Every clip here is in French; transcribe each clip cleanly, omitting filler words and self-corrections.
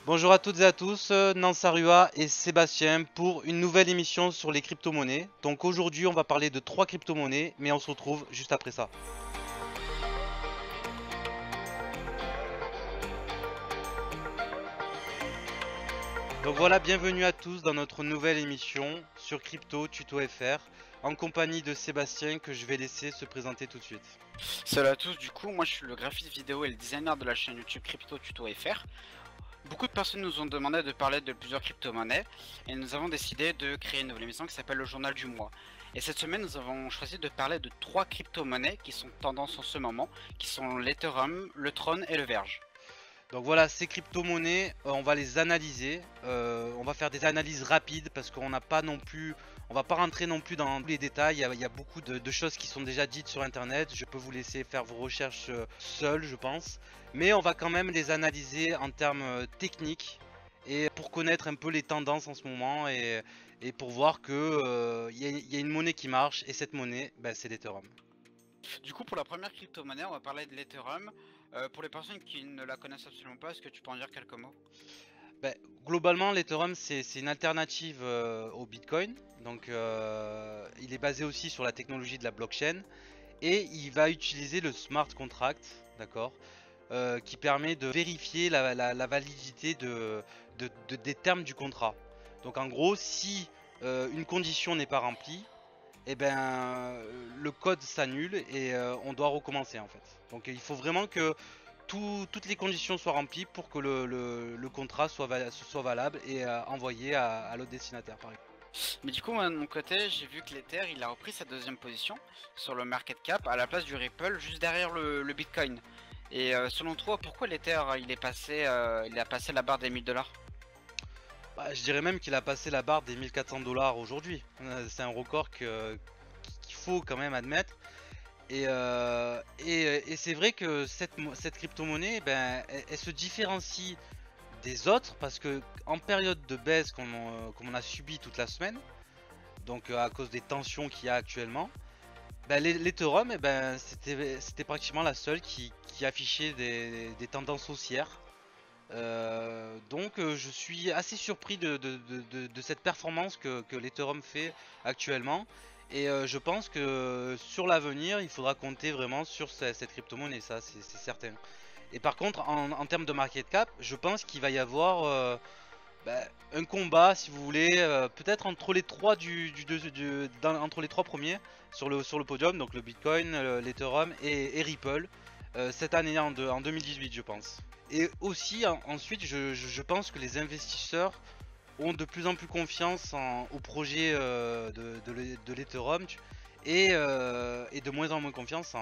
Bonjour à toutes et à tous, Nansarua et Sébastien pour une nouvelle émission sur les crypto-monnaies. Donc aujourd'hui on va parler de trois crypto-monnaies, mais on se retrouve juste après ça. Donc voilà, bienvenue à tous dans notre nouvelle émission sur Crypto Tuto FR, en compagnie de Sébastien que je vais laisser se présenter tout de suite. Salut à tous, du coup, moi je suis le graphiste vidéo et le designer de la chaîne YouTube Crypto Tuto FR. Beaucoup de personnes nous ont demandé de parler de plusieurs crypto-monnaies et nous avons décidé de créer une nouvelle émission qui s'appelle le Journal du Mois. Et cette semaine, nous avons choisi de parler de trois crypto-monnaies qui sont tendance en ce moment, qui sont l'Ethereum, le Tron et le Verge. Donc voilà, ces crypto-monnaies, on va les analyser. On va faire des analyses rapides parce qu'on n'a pas non plus, on va pas rentrer non plus dans tous les détails. Il y a beaucoup de choses qui sont déjà dites sur internet. Je peux vous laisser faire vos recherches seuls, je pense. Mais on va quand même les analyser en termes techniques et pour connaître un peu les tendances en ce moment et pour voir que y a une monnaie qui marche et cette monnaie, ben, c'est l'Ethereum. Du coup, pour la première crypto-monnaie, on va parler de l'Ethereum. Pour les personnes qui ne la connaissent absolument pas, est-ce que tu peux en dire quelques mots? Ben, globalement, l'Ethereum c'est une alternative au Bitcoin. Donc, il est basé aussi sur la technologie de la blockchain et il va utiliser le smart contract, d'accord, qui permet de vérifier la validité des termes du contrat. Donc, en gros, si une condition n'est pas remplie, eh ben, le code s'annule et on doit recommencer en fait. Donc, il faut vraiment que toutes les conditions soient remplies pour que le contrat soit valable et envoyé à l'autre destinataire par exemple. Mais du coup, moi, de mon côté, j'ai vu que l'Ether, il a repris sa deuxième position sur le market cap à la place du Ripple, juste derrière le Bitcoin. Et selon toi, pourquoi l'Ether, il a passé la barre des 1000 $? Bah, je dirais même qu'il a passé la barre des 1400 $ aujourd'hui. C'est un record qu'il faut quand même admettre. Et c'est vrai que cette crypto-monnaie, ben, elle se différencie des autres parce que en période de baisse comme on a subi toute la semaine, donc à cause des tensions qu'il y a actuellement, ben, l'Ethereum, eh ben, c'était pratiquement la seule qui affichait des tendances haussières. Donc je suis assez surpris de cette performance que l'Ethereum fait actuellement. Et je pense que sur l'avenir, il faudra compter vraiment sur cette crypto-monnaie, ça c'est certain. Et par contre, en termes de market cap, je pense qu'il va y avoir bah, un combat, si vous voulez, peut-être entre les trois entre les trois premiers sur le podium, donc le Bitcoin, l'Ethereum et Ripple, cette année en 2018, je pense. Et aussi, ensuite, je pense que les investisseurs ont de plus en plus confiance au projet de l'Ethereum et de moins en moins confiance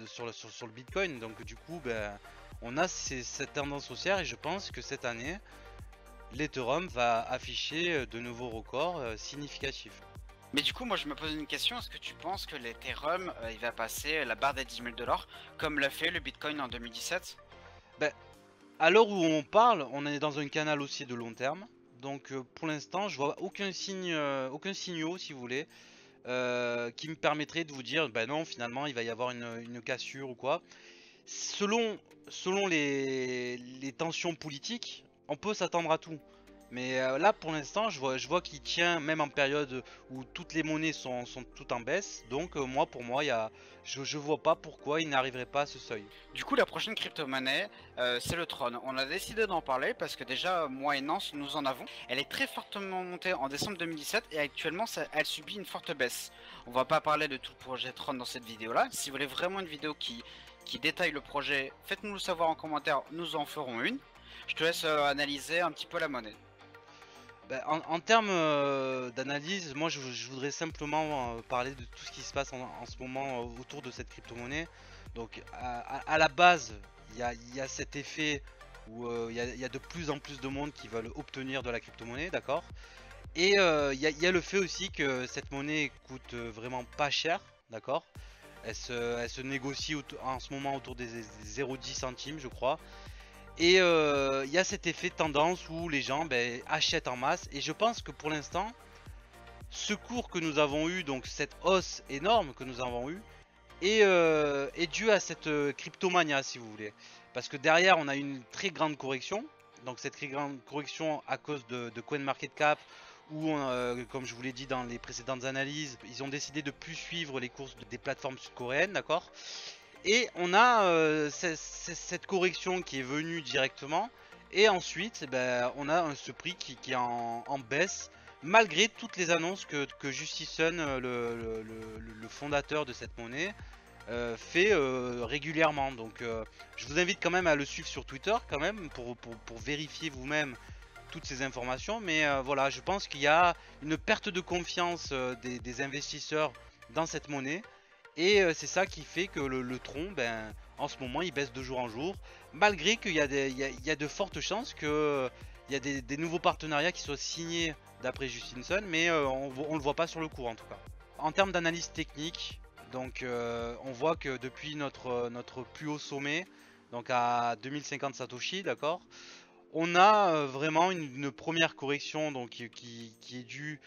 sur le Bitcoin. Donc du coup, ben, on a cette tendance haussière et je pense que cette année, l'Ethereum va afficher de nouveaux records significatifs. Mais du coup, moi, je me pose une question. Est-ce que tu penses que l'Ethereum, il va passer la barre des 10 000 $, comme l'a fait le Bitcoin en 2017? Ben, à l'heure où on parle, on est dans un canal aussi de long terme. Donc pour l'instant, je vois aucun signe, aucun signaux, si vous voulez, qui me permettrait de vous dire, ben non, finalement, il va y avoir une cassure ou quoi. Selon, selon les tensions politiques, on peut s'attendre à tout. Mais là, pour l'instant, je vois qu'il tient, même en période où toutes les monnaies sont toutes en baisse. Donc, moi, pour moi, je vois pas pourquoi il n'arriverait pas à ce seuil. Du coup, la prochaine crypto-monnaie, c'est le Tron. On a décidé d'en parler parce que déjà, moi et Nance, nous en avons. Elle est très fortement montée en décembre 2017 et actuellement, elle subit une forte baisse. On va pas parler de tout le projet Tron dans cette vidéo-là. Si vous voulez vraiment une vidéo qui détaille le projet, faites-nous le savoir en commentaire, nous en ferons une. Je te laisse analyser un petit peu la monnaie. Ben, en termes d'analyse, moi, je voudrais simplement parler de tout ce qui se passe en ce moment autour de cette crypto-monnaie. Donc, à la base, il y a cet effet où il y a de plus en plus de monde qui veulent obtenir de la crypto-monnaie, d'accord? Et il y a le fait aussi que cette monnaie coûte vraiment pas cher, d'accord? Elle se négocie en ce moment autour des 0,10 centimes, je crois. Et il y a cet effet de tendance où les gens ben, achètent en masse. Et je pense que pour l'instant, ce cours que nous avons eu, donc cette hausse énorme que nous avons eu, est due à cette cryptomania, si vous voulez. Parce que derrière, on a une très grande correction. Donc cette grande correction à cause de CoinMarketCap, où comme je vous l'ai dit dans les précédentes analyses, ils ont décidé de plus suivre les courses des plateformes sud-coréennes, d'accord. Et on a cette correction qui est venue directement, et ensuite on a ce prix qui est en baisse, malgré toutes les annonces que Justice Sun, le fondateur de cette monnaie, fait régulièrement. Donc je vous invite quand même à le suivre sur Twitter quand même pour vérifier vous-même toutes ces informations. Mais voilà, je pense qu'il y a une perte de confiance des investisseurs dans cette monnaie. Et c'est ça qui fait que le Tron, en ce moment, il baisse de jour en jour. Malgré qu'il y a de fortes chances qu'il y a des nouveaux partenariats qui soient signés d'après Justin Sun. Mais on le voit pas sur le cours en tout cas. En termes d'analyse technique, donc on voit que depuis notre plus haut sommet, donc à 2050 Satoshi, d'accord, on a vraiment une première correction donc, qui est due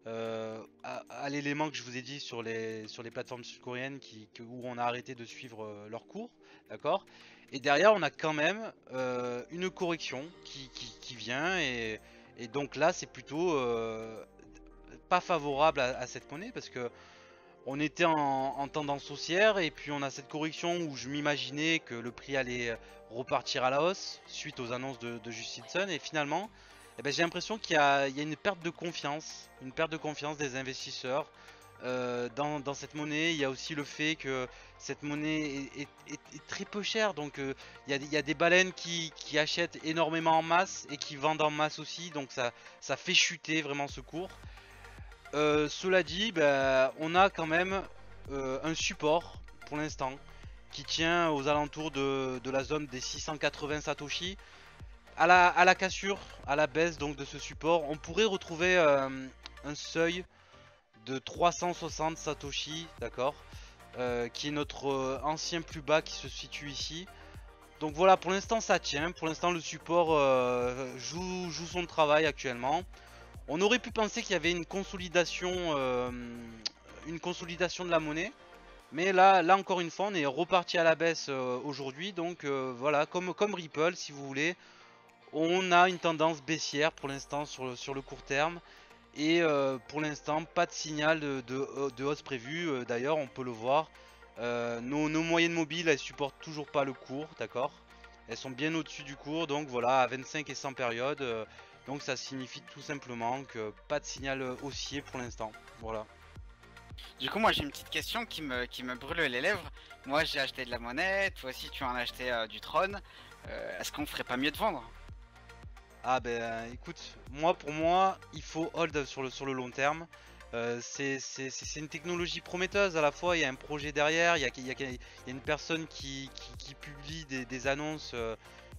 à l'élément que je vous ai dit sur les plateformes sud-coréennes où on a arrêté de suivre leur cours, d'accord. Et derrière on a quand même une correction qui vient et donc là c'est plutôt pas favorable à cette monnaie parce que on était en tendance haussière et puis on a cette correction où je m'imaginais que le prix allait repartir à la hausse suite aux annonces de Justin Sun et finalement j'ai l'impression qu'il y a une perte de confiance, des investisseurs dans cette monnaie. Il y a aussi le fait que cette monnaie est très peu chère, donc il y a des baleines qui achètent énormément en masse et qui vendent en masse aussi, donc ça fait chuter vraiment ce cours. Cela dit, on a quand même un support pour l'instant qui tient aux alentours de la zone des 680 Satoshi. À la cassure, à la baisse donc de ce support, on pourrait retrouver un seuil de 360 Satoshi, d'accord, qui est notre ancien plus bas qui se situe ici. Donc voilà, pour l'instant ça tient, pour l'instant le support joue son travail actuellement. On aurait pu penser qu'il y avait une consolidation de la monnaie. Mais là encore une fois, on est reparti à la baisse aujourd'hui. Donc voilà, comme Ripple, si vous voulez, on a une tendance baissière pour l'instant sur le court terme. Et pour l'instant, pas de signal de hausse prévue. D'ailleurs, on peut le voir. Nos moyennes mobiles, elles supportent toujours pas le cours, d'accord. Elles sont bien au-dessus du cours, donc voilà, à 25 et 100 périodes. Donc ça signifie tout simplement que pas de signal haussier pour l'instant. Voilà. Du coup, moi j'ai une petite question qui me brûle les lèvres. Moi j'ai acheté de la monnaie, toi aussi tu en as acheté du Tron. Est-ce qu'on ferait pas mieux de vendre? Ah écoute, pour moi, il faut hold sur le long terme. C'est une technologie prometteuse à la fois, il y a un projet derrière, il y a une personne qui publie des annonces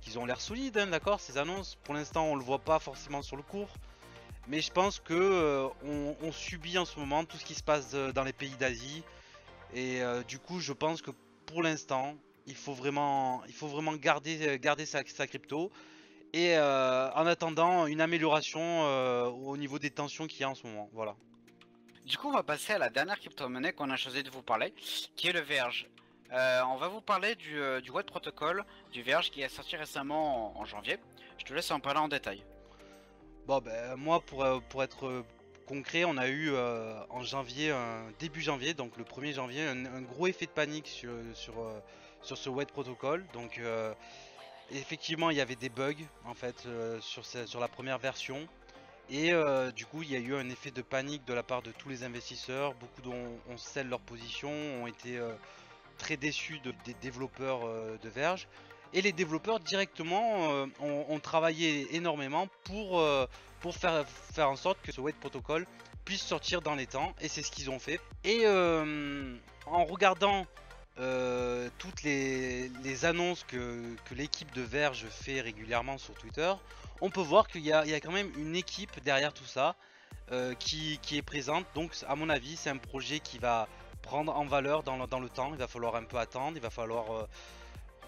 qui ont l'air solides, hein, d'accord. Ces annonces, pour l'instant on le voit pas forcément sur le cours. Mais je pense que on subit en ce moment tout ce qui se passe dans les pays d'Asie. Et du coup je pense que pour l'instant il faut vraiment garder sa crypto. Et en attendant une amélioration au niveau des tensions qu'il y a en ce moment. Voilà. Du coup, on va passer à la dernière crypto-monnaie qu'on a choisi de vous parler, qui est le Verge. On va vous parler du White Protocol du Verge qui est sorti récemment en janvier. Je te laisse en parler en détail. Bon, moi, pour être concret, on a eu en janvier, début janvier, donc le 1er janvier, un gros effet de panique sur ce White Protocol. Donc, effectivement, il y avait des bugs en fait sur la première version. Et du coup il y a eu un effet de panique de la part de tous les investisseurs. Beaucoup dont on scelle leur position, ont été très déçus des développeurs de Verge. Et les développeurs directement ont travaillé énormément pour faire en sorte que ce White Protocol puisse sortir dans les temps. Et c'est ce qu'ils ont fait. Et en regardant toutes les annonces que l'équipe de Verge fait régulièrement sur Twitter, on peut voir qu'il y a quand même une équipe derrière tout ça qui est présente. Donc à mon avis c'est un projet qui va prendre en valeur dans le temps. Il va falloir un peu attendre, il va falloir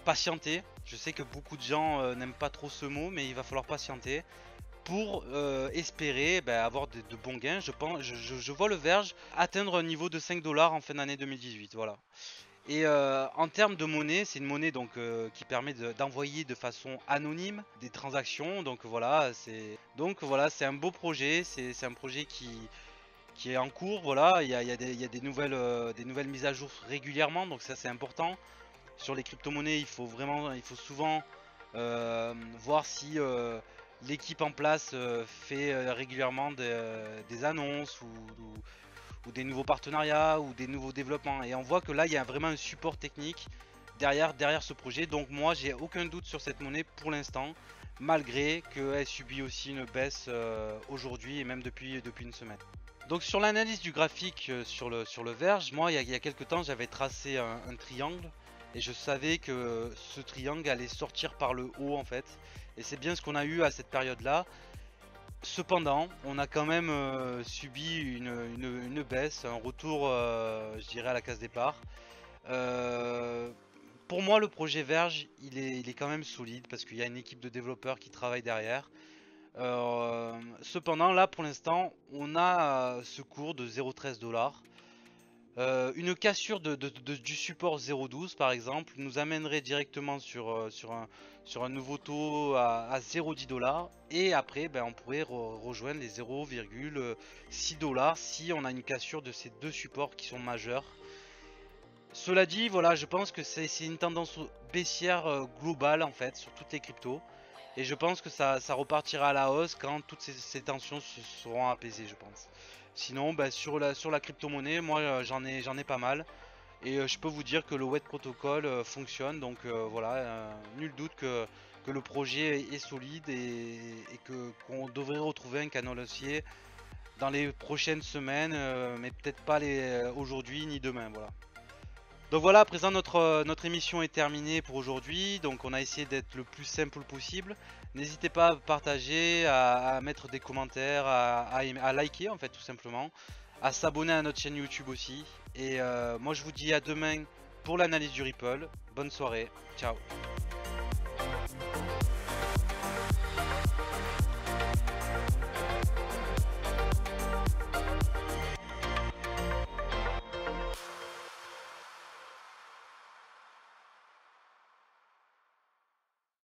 patienter. Je sais que beaucoup de gens n'aiment pas trop ce mot, mais il va falloir patienter pour espérer avoir de bons gains. Je vois le Verge atteindre un niveau de 5 $ en fin d'année 2018. Voilà. Et en termes de monnaie, c'est une monnaie donc qui permet d'envoyer de façon anonyme des transactions. Donc voilà, c'est un beau projet. C'est un projet qui est en cours. Voilà, il y a des nouvelles mises à jour régulièrement. Donc ça c'est important. Sur les crypto-monnaies, il faut souvent voir si l'équipe en place fait régulièrement des annonces ou des nouveaux partenariats ou des nouveaux développements. Et on voit que là, il y a vraiment un support technique derrière ce projet. Donc moi, j'ai aucun doute sur cette monnaie pour l'instant, malgré qu'elle subit aussi une baisse aujourd'hui et même depuis une semaine. Donc sur l'analyse du graphique sur le Verge, moi il y a quelques temps j'avais tracé un triangle et je savais que ce triangle allait sortir par le haut en fait. Et c'est bien ce qu'on a eu à cette période là. Cependant, on a quand même subi une baisse, un retour, je dirais, à la case départ. Euh, pour moi, le projet Verge, il est quand même solide parce qu'il y a une équipe de développeurs qui travaille derrière. Cependant, là, pour l'instant, on a ce cours de 0,13 dollars. Une cassure du support 0,12 par exemple nous amènerait directement sur un nouveau taux à 0,10 dollars et après on pourrait rejoindre les 0,6 dollars si on a une cassure de ces deux supports qui sont majeurs. Cela dit, voilà, je pense que c'est une tendance baissière globale en fait sur toutes les cryptos et je pense que ça repartira à la hausse quand toutes ces tensions se seront apaisées, je pense. Sinon, sur la crypto-monnaie, moi j'en ai pas mal. Et je peux vous dire que le WET protocole fonctionne. Donc voilà, nul doute que le projet est solide et qu'on devrait retrouver un canon haussier dans les prochaines semaines, mais peut-être pas aujourd'hui ni demain. Voilà. Donc voilà, à présent notre émission est terminée pour aujourd'hui. Donc on a essayé d'être le plus simple possible. N'hésitez pas à partager, à mettre des commentaires, à liker en fait tout simplement. À s'abonner à notre chaîne YouTube aussi. Et moi je vous dis à demain pour l'analyse du Ripple. Bonne soirée, ciao.